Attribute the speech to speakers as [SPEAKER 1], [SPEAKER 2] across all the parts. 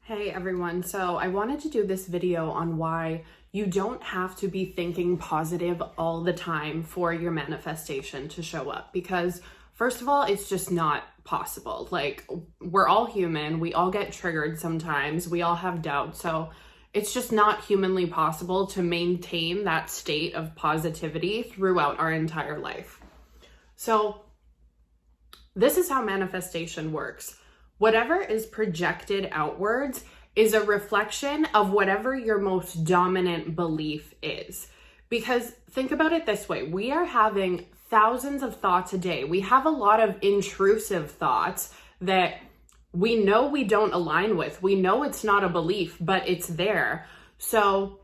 [SPEAKER 1] Hey everyone, so I wanted to do this video on why you don't have to be thinking positive all the time for your manifestation to show up, because first of all, it's just not possible. Like, we're all human, we all get triggered sometimes, we all have doubt, so it's just not humanly possible to maintain that state of positivity throughout our entire life. So this is how manifestation works. Whatever is projected outwards is a reflection of whatever your most dominant belief is. Because think about it this way, we are having thousands of thoughts a day. We have a lot of intrusive thoughts that we know we don't align with. We know it's not a belief, but it's there. So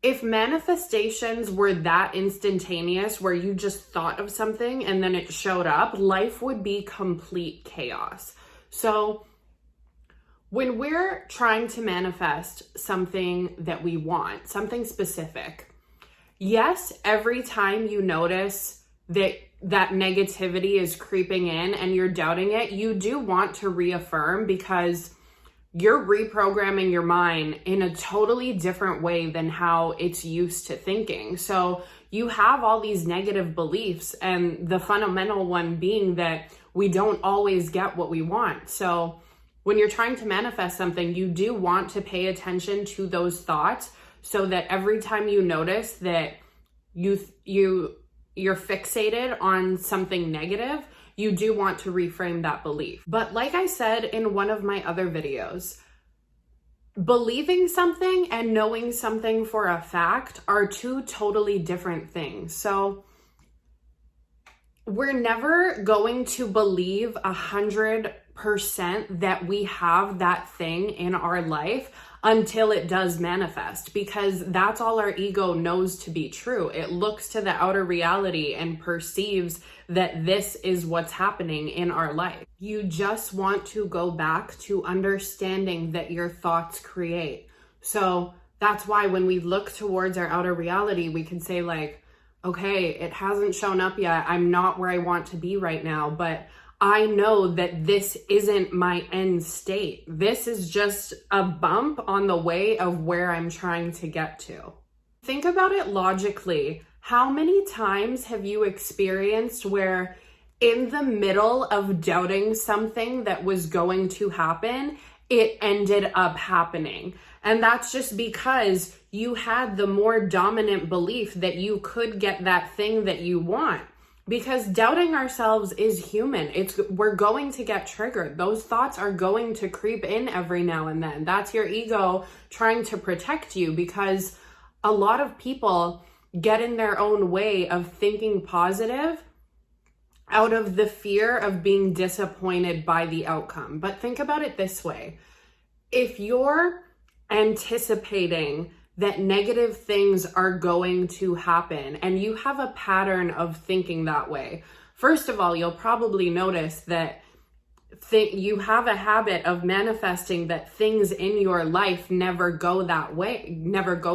[SPEAKER 1] if manifestations were that instantaneous, where you just thought of something and then it showed up, life would be complete chaos. So when we're trying to manifest something that we want, something specific, yes, every time you notice that negativity is creeping in and you're doubting it, you do want to reaffirm, because you're reprogramming your mind in a totally different way than how it's used to thinking. So you have all these negative beliefs, and the fundamental one being that we don't always get what we want. So when you're trying to manifest something, you do want to pay attention to those thoughts, so that every time you notice that you're fixated on something negative, you do want to reframe that belief. But like I said in one of my other videos, believing something and knowing something for a fact are two totally different things. So we're never going to believe 100% that we have that thing in our life until it does manifest, because that's all our ego knows to be true. It looks to the outer reality and perceives that this is what's happening in our life. You just want to go back to understanding that your thoughts create. So that's why when we look towards our outer reality, we can say like, okay, it hasn't shown up yet. I'm not where I want to be right now, but I know that this isn't my end state. This is just a bump on the way of where I'm trying to get to. Think about it logically. How many times have you experienced where in the middle of doubting something that was going to happen, it ended up happening? And that's just because you had the more dominant belief that you could get that thing that you want. Because doubting ourselves is human. We're going to get triggered. Those thoughts are going to creep in every now and then. That's your ego trying to protect you, because a lot of people get in their own way of thinking positive out of the fear of being disappointed by the outcome. But think about it this way. If you're anticipating that negative things are going to happen, and you have a pattern of thinking that way, first of all, you'll probably notice that you have a habit of manifesting that things in your life never go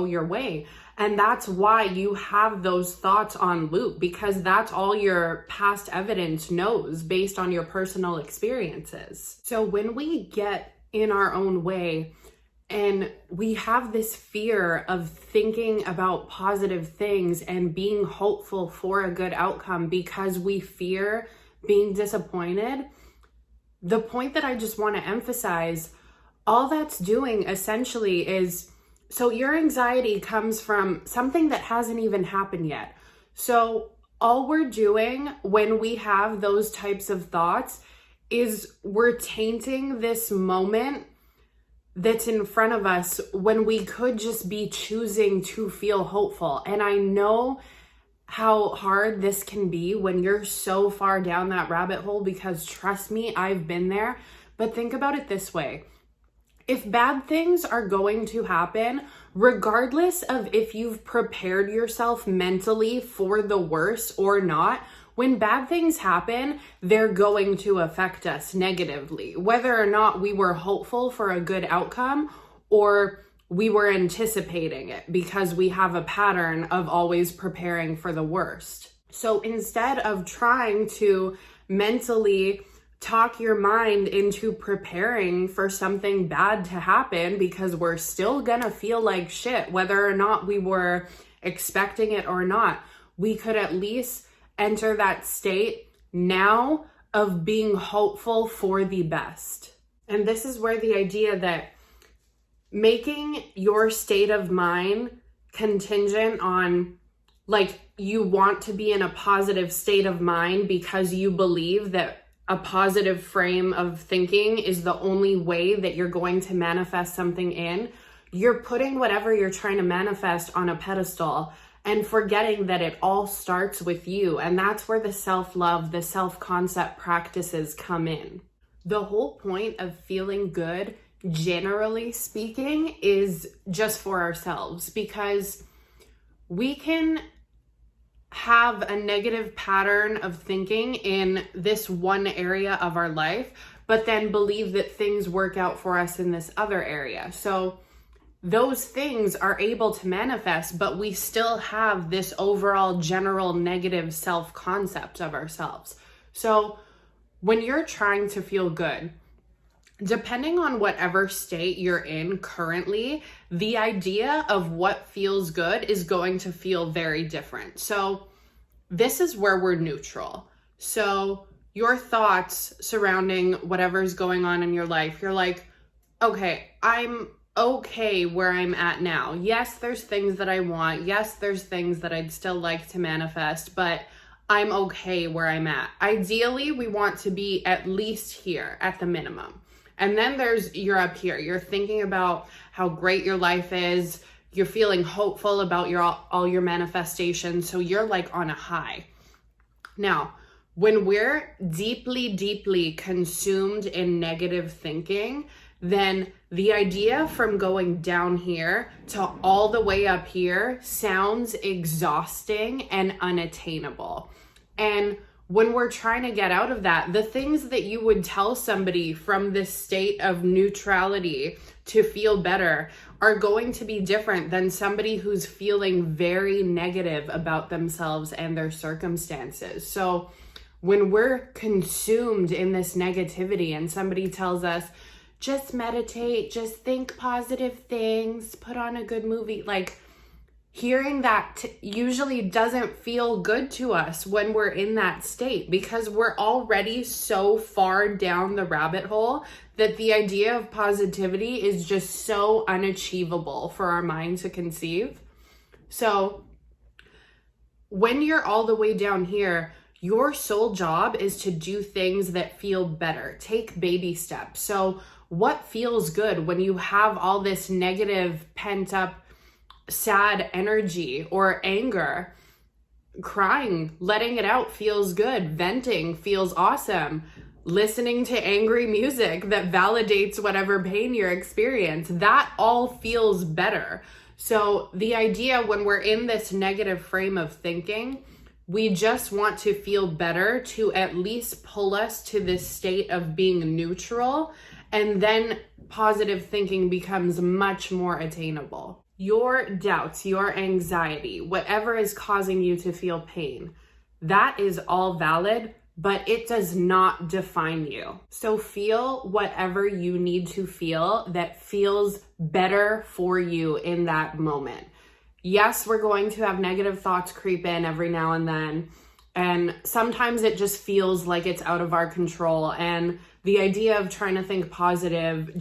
[SPEAKER 1] your way. And that's why you have those thoughts on loop, because that's all your past evidence knows based on your personal experiences. So when we get in our own way, and we have this fear of thinking about positive things and being hopeful for a good outcome because we fear being disappointed, the point that I just want to emphasize, all that's doing essentially is, so your anxiety comes from something that hasn't even happened yet. So all we're doing when we have those types of thoughts is we're tainting this moment that's in front of us when we could just be choosing to feel hopeful. And I know how hard this can be when you're so far down that rabbit hole, because trust me, I've been there. But think about it this way. If bad things are going to happen, regardless of if you've prepared yourself mentally for the worst or not, when bad things happen, they're going to affect us negatively, whether or not we were hopeful for a good outcome or we were anticipating it, because we have a pattern of always preparing for the worst. So instead of trying to mentally talk your mind into preparing for something bad to happen, because we're still gonna feel like shit, whether or not we were expecting it or not. We could at least enter that state now of being hopeful for the best. And this is where the idea that making your state of mind contingent on, like, you want to be in a positive state of mind because you believe that a positive frame of thinking is the only way that you're going to manifest something in, you're putting whatever you're trying to manifest on a pedestal and forgetting that it all starts with you. And that's where the self-love, the self-concept practices come in. The whole point of feeling good, generally speaking, is just for ourselves, because we can have a negative pattern of thinking in this one area of our life, but then believe that things work out for us in this other area. So those things are able to manifest, but we still have this overall general negative self-concept of ourselves. So when you're trying to feel good, depending on whatever state you're in currently, the idea of what feels good is going to feel very different. So this is where we're neutral. So your thoughts surrounding whatever's going on in your life, you're like, okay, I'm okay where I'm at now. Yes, there's things that I want. Yes, there's things that I'd still like to manifest, but I'm okay where I'm at. Ideally, we want to be at least here at the minimum. And then you're up here. You're thinking about how great your life is. You're feeling hopeful about all your manifestations. So you're like on a high. Now, when we're deeply, deeply consumed in negative thinking, then the idea from going down here to all the way up here sounds exhausting and unattainable. And when we're trying to get out of that, the things that you would tell somebody from this state of neutrality to feel better are going to be different than somebody who's feeling very negative about themselves and their circumstances. So when we're consumed in this negativity and somebody tells us, just meditate, just think positive things, put on a good movie, like, hearing that usually doesn't feel good to us when we're in that state, because we're already so far down the rabbit hole that the idea of positivity is just so unachievable for our mind to conceive. So when you're all the way down here, your sole job is to do things that feel better. Take baby steps. So what feels good when you have all this negative pent up sad energy or anger? Crying, letting it out feels good. Venting feels awesome. Listening to angry music that validates whatever pain you're experiencing, that all feels better. So the idea when we're in this negative frame of thinking, we just want to feel better to at least pull us to this state of being neutral, and then positive thinking becomes much more attainable. Your doubts, your anxiety, whatever is causing you to feel pain, that is all valid, but it does not define you. So feel whatever you need to feel that feels better for you in that moment. Yes, we're going to have negative thoughts creep in every now and then, and sometimes it just feels like it's out of our control, and the idea of trying to think positive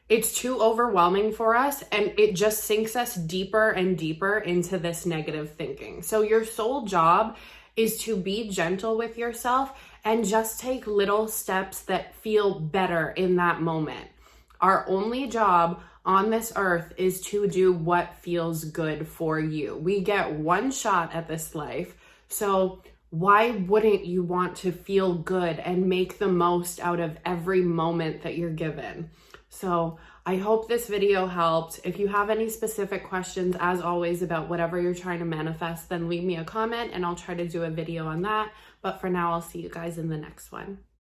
[SPEAKER 1] it's too overwhelming for us, and it just sinks us deeper and deeper into this negative thinking. So your sole job is to be gentle with yourself and just take little steps that feel better in that moment. Our only job on this earth is to do what feels good for you. We get one shot at this life, so why wouldn't you want to feel good and make the most out of every moment that you're given? So I hope this video helped. If you have any specific questions, as always, about whatever you're trying to manifest, then leave me a comment and I'll try to do a video on that. But for now, I'll see you guys in the next one.